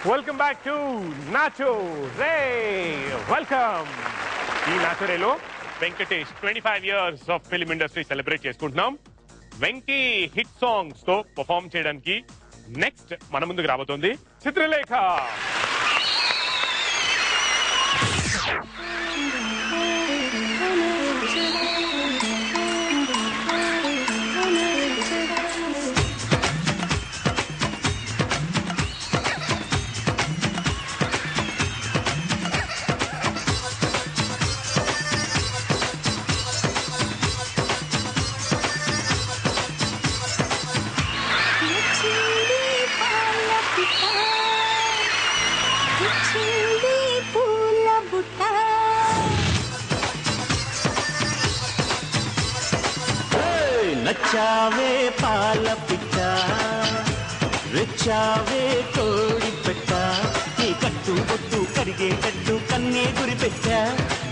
Welcome back to Nacho Re. Welcome. ఈ నాచో రేలో Venkatesh 25 years of film industry celebrate చేసుకుంటున్నాం. వెంకీ హిట్ సాంగ్స్ తో పర్ఫార్మ్ చేయడానికి నెక్స్ట్ మన ముందుకు రాబోతోంది చిత్రలేఖ. నచ్చావే పాల పిట్ట, రెచ్చావే కోడి పెట్ట, నీ కట్టు బొట్టు కరిగేటట్టు కన్నే గురి పెట్ట,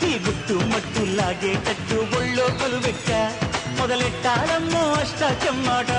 నీ గుట్టు మట్టు లాగేటట్టు ఒళ్ళో కొలువెట్ట, మొదలెట్టాలమ్మో అష్టాచమ్మాట.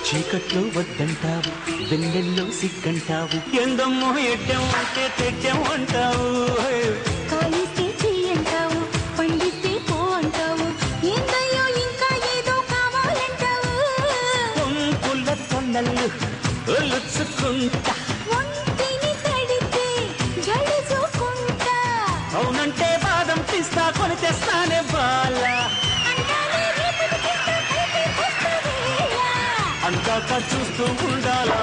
చీకట్లో వద్దంటావు, వెన్నెల్లో సిగ్గంటావు, ఎందమ్మో ఎడ్డం అంటే తెడ్డం అంటావు, కాలిస్తే చెయ్యంటావు, పండిస్తే పో అంటావు, ఏందయ్యో ఇంకా ఏదో కావాలంటావు, పొంపుల తొన్నలు ఒలుచుకుంటా, ఒంటిని తడితే గడుచుకుంటా, అవునంటే బాదం పిస్తా కొని తెస్తానే బాల, అందాక చూస్తూ ఉండాలా,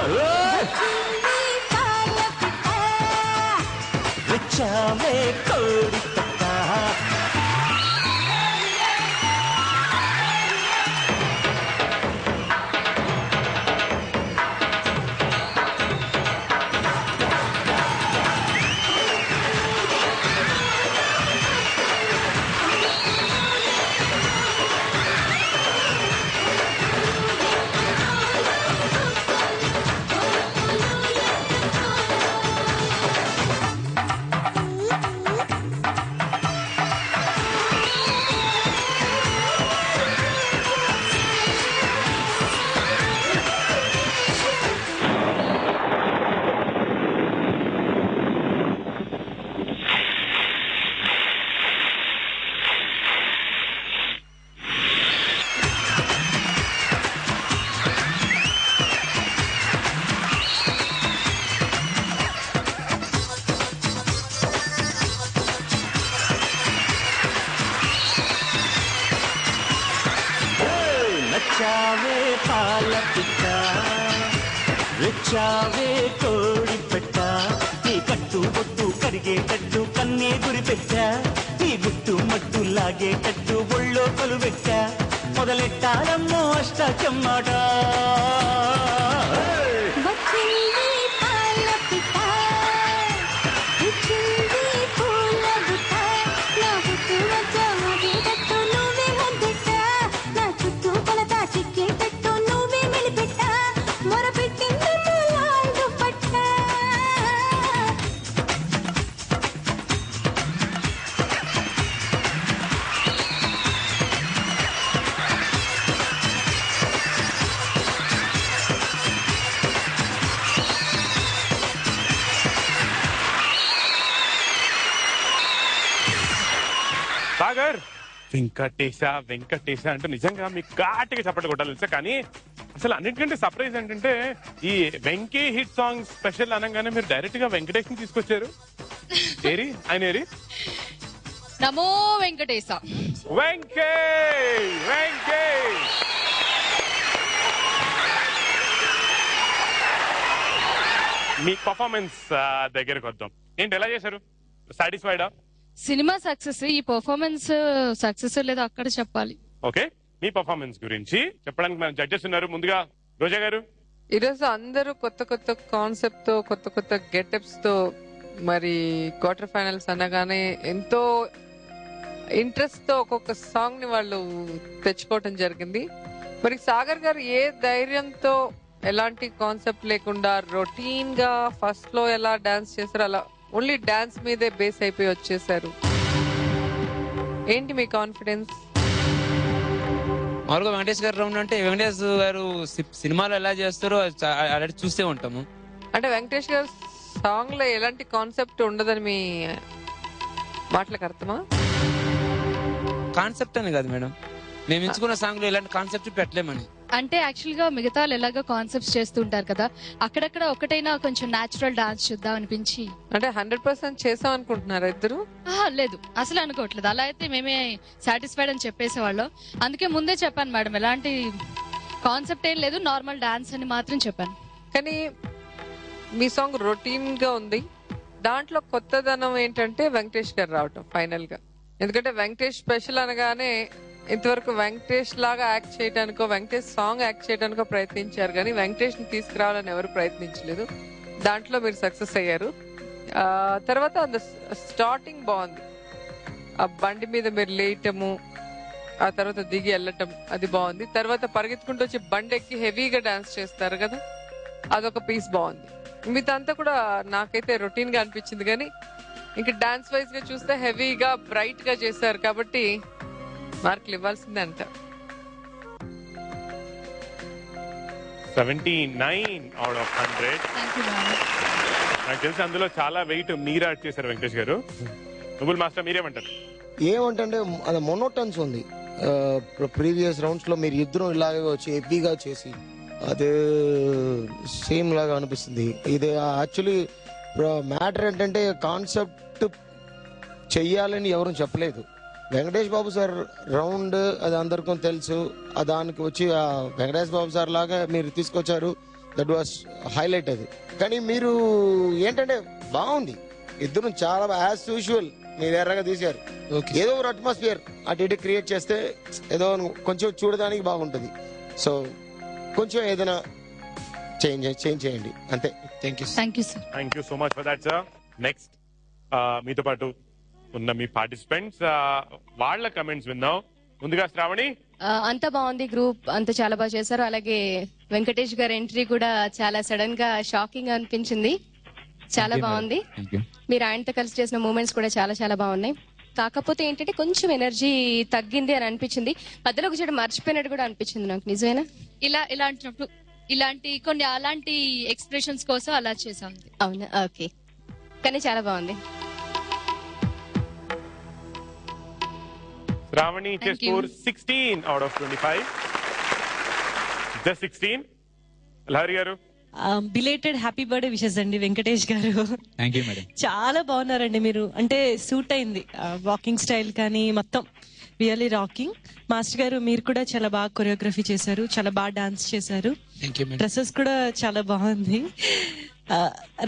వచ్చావే కోడి పెట్ట. నచ్చావే పాల పిట్ట, రెచ్చావే కోడి పెట్ట, నీ కట్టు బొట్టు కరిగేటట్టు కన్నే గురి పెట్ట, నీ గుట్టు మట్టు లాగేటట్టు ఒళ్ళో కొలువెట్ట, మొదలెట్టాలమ్మో అష్టాచమ్మాట. సాగర్, వెంకటేశ వెంకటేశ అంటే నిజంగా మీకు ఘాటిగా చప్పట్లు కొట్టాలి తెలుసా. కానీ అసలు అన్నిటికంటే సర్ప్రైజ్ ఏంటంటే ఈ వెంకీ హిట్ సాంగ్ స్పెషల్ అనగానే మీరు డైరెక్ట్ గా వెంకటేష్ ని తీసుకొచ్చారు. ఏరి ఆయన ఏరి నమో వెంకటేశ. మీ పర్ఫార్మెన్స్ దగ్గరకు వద్దాం. ఏంటి ఎలా చేశారు? సాటిస్ఫైడా? సినిమా సక్సెస్, ఈ పర్ఫార్మెన్స్ సక్సెస్ లేదో అక్కడ చెప్పాలి. ఓకే, మీ పర్ఫార్మెన్స్ గురించి చెప్పడానికి మన జడ్జెస్ ఉన్నారు. ముందుగా రోజా గారు. ఈరోజు అందరూ కొత్త కొత్త కాన్సెప్ట్ తో, కొత్త కొత్త గెటప్స్ తో, మరి క్వార్టర్ ఫైనల్స్ అనగానే ఎంతో ఇంట్రెస్ట్ తో ఒక్కొక్క సాంగ్ ని వాళ్ళు తెచ్చుకోవటం జరిగింది. మరి సాగర్ గారు ఏ ధైర్యంతో, ఎలాంటి కాన్సెప్ట్ లేకుండా రొటీన్ గా ఫస్ట్ లో ఎలా డాన్స్ చేశారు అలా ఓన్లీ డాన్స్ మీదే బేస్ అయిపోయి వచ్చేసారు. ఏంటి మీ కాన్ఫిడెన్స్? మామూలుగా వెంకటేష్ గారు రౌండ్ అంటే వెంకటేష్ గారు సినిమాలో ఎలా చేస్తారో ఆల్రెడీ చూస్తే ఉంటాము. అంటే వెంకటేష్ గారు సాంగ్ లో ఎలాంటి కాన్సెప్ట్ ఉండదని మీ మాటలకు అర్థమా? కాన్సెప్ట్ అని కాదు మేడం, మేము ఎంచుకున్న సాంగ్ లో ఇలాంటి కాన్సెప్ట్ పెట్టలేమని. అంటే యాక్చువల్ గా మిగతా వాళ్ళు ఎలాగో కాన్సెప్ట్స్ చేస్తుంటారు కదా, అక్కడక్కడ ఒకటైనా కొంచెం నేచురల్ డాన్స్ చూద్దాం అనిపించి. అంటే 100% చేసాం అనుకుంటున్నారా ఇద్దరు? లేదు, అసలు అనుకోవట్లేదు. అలా అయితే మేమే సాటిస్ఫైడ్ అని చెప్పేసేవాళ్ళం. అందుకే ముందే చెప్పాను మేడం, ఎలాంటి కాన్సెప్ట్ ఏం లేదు, నార్మల్ డాన్స్ అని మాత్రం చెప్పాను. కానీ మీ సాంగ్ రొటీన్ గా ఉంది. దాంట్లో కొత్తదనం ఏంటంటే వెంకటేష్ గారు రావటం ఫైనల్ గా. ఎందుకంటే వెంకటేష్ స్పెషల్ అనగానే ఇంతవరకు వెంకటేష్ లాగా యాక్ట్ చేయడానికో, వెంకటేష్ సాంగ్ యాక్ట్ చేయడానికో ప్రయత్నించారు, కానీ వెంకటేష్ ని తీసుకురావాలని ఎవరు ప్రయత్నించలేదు. దాంట్లో మీరు సక్సెస్ అయ్యారు. తర్వాత స్టార్టింగ్ బాగుంది. ఆ బండి మీద మీరు లేయటము, ఆ తర్వాత దిగి వెళ్ళటం, అది బాగుంది. తర్వాత పరిగెత్తుకుంటూ వచ్చి బండి ఎక్కి హెవీగా డాన్స్ చేస్తారు కదా, అదొక పీస్ బాగుంది. మిగతా కూడా నాకైతే రొటీన్ గా అనిపించింది. కానీ ఇంకా డాన్స్ వైజ్ గా చూస్తే హెవీగా బ్రైట్ గా చేశారు కాబట్టి మార్కులు ఇవ్వాల్సిందే అంట. 79 out of 100. నాకు తెలిసి అందులో చాలా వెయిట్ మీరు యాడ్ చేశారు వెంకటేష్ గారు. నువ్వుల్ మాస్టర్ మీరేమంటారు? ఏమంటే అది మొనోటన్స్ ఉంది. ప్రీవియస్ రౌండ్స్ లో మీరు ఇద్దరు ఇలాగే వచ్చి హెవీగా చేసి అదే సేమ్ లాగా అనిపిస్తుంది. ఇది యాక్చువల్లీ మ్యాటర్ ఏంటంటే కాన్సెప్ట్ చెయ్యాలని ఎవరు చెప్పలేదు. వెంకటేష్ బాబు సార్ రౌండ్ అది అందరికీ తెలుసు. దానికి వచ్చి వెంకటేష్ బాబు సార్ లాగా మీరు తీసుకొచ్చారు. That was highlight. అది కానీ మీరు ఏంటంటే బాగుంది. ఇద్దరు చాలా యాజ్ యూజువల్ మీరు ఎర్రగా తీశారు. ఏదో ఒక అట్మాస్ఫియర్ అటు ఇటు క్రియేట్ చేస్తే ఏదో కొంచెం చూడడానికి బాగుంటుంది. సో కొంచెం ఏదైనా చేంజ్ చేయండి అంతే. Thank you sir. Thank you so much for that sir. Next మీతో పాటు ఉన్న మీ పార్టిసిపెంట్స్ వాళ్ళ కమెంట్స్ విన్నాం. ముందుగా శ్రావణి. అంత బాగుంది, గ్రూప్ అంతా చాలా బాగా చేశారు. అలాగే వెంకటేష్ గారి ఎంట్రీ కూడా చాలా సడన్ గా షాకింగ్ అనిపించింది. చాలా బాగుంది. మీరు ఆయనతో కలిసి చేసిన మూమెంట్స్ కూడా చాలా చాలా బాగున్నాయి. కాకపోతే ఏంటంటే కొంచెం ఎనర్జీ తగ్గింది అని అనిపించింది. మధ్యలో ఒక చోట మర్చిపోయినట్టు కూడా అనిపించింది నాకు. నిజమేనా? ఇలాంటి ఇలాంటి కొన్ని అలాంటి ఎక్స్ప్రెషన్స్ కోసం అలా చేసాం. అవునా? ఓకే. కానీ చాలా బాగుంది. శ్రావణి ఇచ్చే score 16 out of 25. Just 16. Lahari గారు. బిలేటెడ్ హ్యాపీ బర్త్డే విషెస్ అండి వెంకటేష్ గారు. Thank you madam. చాలా బాగున్నారండి మీరు. అంటే సూట్ అయింది వాకింగ్ స్టైల్ కానీ మొత్తం రియల్లీ రాకింగ్. మాస్టర్ గారు మీరు కూడా చాలా బాగా కొరియోగ్రఫీ చేశారు, చాలా బాగా డాన్స్ చేశారు. డ్రెస్సెస్ కూడా చాలా బాగుంది.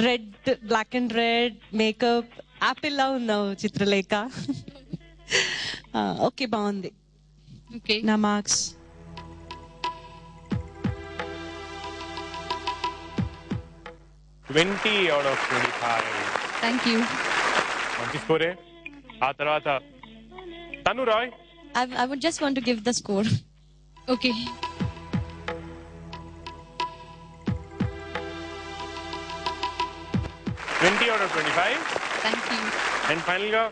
Red, black and red makeup apple లా ఉన్నావు చిత్రలేఖ. ఓకే బాగుంది. నా marks 20 out of 25. Thank you. మంచి స్కోరే. ఆ తర్వాత తను Rai. I would just want to give the score. Okay. 20 out of 25. Thank you. And final గా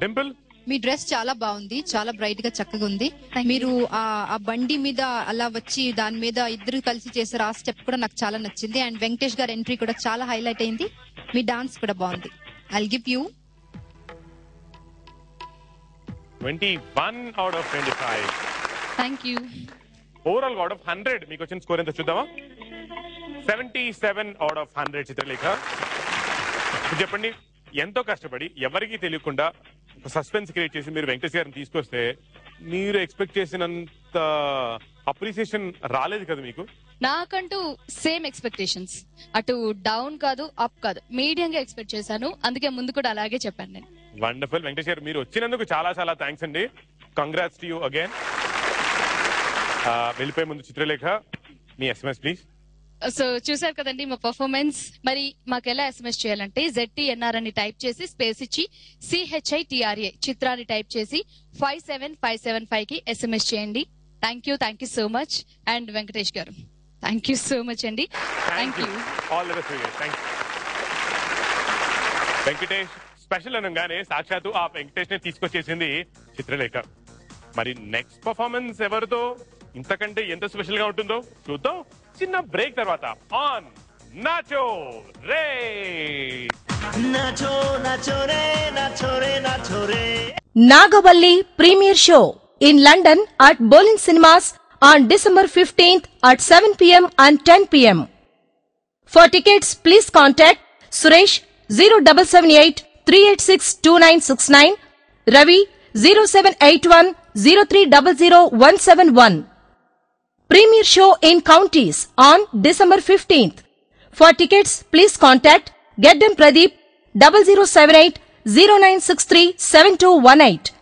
డింపుల్. మీ డ్రెస్ చాలా బాగుంది, చాలా బ్రైట్ గా చక్కగా ఉంది. మీరు ఆ బండి మీద అలా వచ్చి దాని మీద ఇద్దరు కలిసి చేశారు, ఆ స్టెప్ కూడా నాకు చాలా నచ్చింది. అండ్ వెంకటేష్ గారి ఎంట్రీ కూడా చాలా హైలైట్ అయింది. మీ డాన్స్ కూడా బాగుంది. I'll give you 21 out of 25. Thank you. Overall out of 100 మీకు వచ్చిన స్కోర్ ఎంత చూద్దామా? 77 out of 100 చిత్రలేఖ. చెప్పండి, ఎంతో కష్టపడి ఎవరికి తెలియకుండా సస్పెన్స్ క్రియేట్ చేసి మీరు వెంకటేష్ గారిని తీసుకొస్తే మీరు ఎక్స్పెక్ట్ చేసినంత అప్రిసియేషన్ రాలేదు కదా మీకు? నాకంటూ సేమ్ ఎక్స్పెక్టేషన్స్, అటు డౌన్ కాదు అప్ కాదు, మీడియం గా ఎక్స్పెక్ట్ చేశాను. అందుకే ముందు కూడా అలాగే చెప్పాను నేను. వండర్ఫుల్ వెంకటేష్ గారు, మీరు వచ్చినందుకు చాలా చాలా థ్యాంక్స్ అండి. Congrats to you again. వెళ్ళిపోయే ముందు చిత్రలేఖ మీ ఎస్ఎంఎస్ ప్లీజ్. సో చూసారు కదండి మా పర్ఫార్మెన్స్. మరి మాకు ఎలా ఎస్ఎంఎస్ చేయాలంటే ZTNR అని టైప్ చేసి స్పేస్ ఇచ్చి CHITRA చిత్రాన్ని టైప్ చేసి 57575 కి ఎస్ఎంఎస్ చేయండి. Thank you so much. And Venkatesh గారు థ్యాంక్ యూ సో మచ్ అండి. Thank you. All the best. Thank you Venkatesh. Special అనగానే సాక్షాత్తు ఆ వెంకటేష్ నే తీసుకొచ్చేసింది చిత్రలేఖ. మరి నెక్స్ట్ పర్ఫార్మెన్స్ ఎవరితో ఇంతకంటే ఎంత స్పెషల్ గా ఉంటుందో చూద్దాం చిన్న బ్రేక్ తర్వాత. On nacho ray. Nacho nacho ray nacho ray nacho ray. Nagavalli premiere show in London at Bolin Cinemas on December 15th at 7 p.m. and 10 p.m. For tickets, please contact Suresh 0778 386 2969, Ravi 0781 0300 Premiere show in counties on December 15th. For tickets, please contact Geddam Pradeep 0078 0963 7218.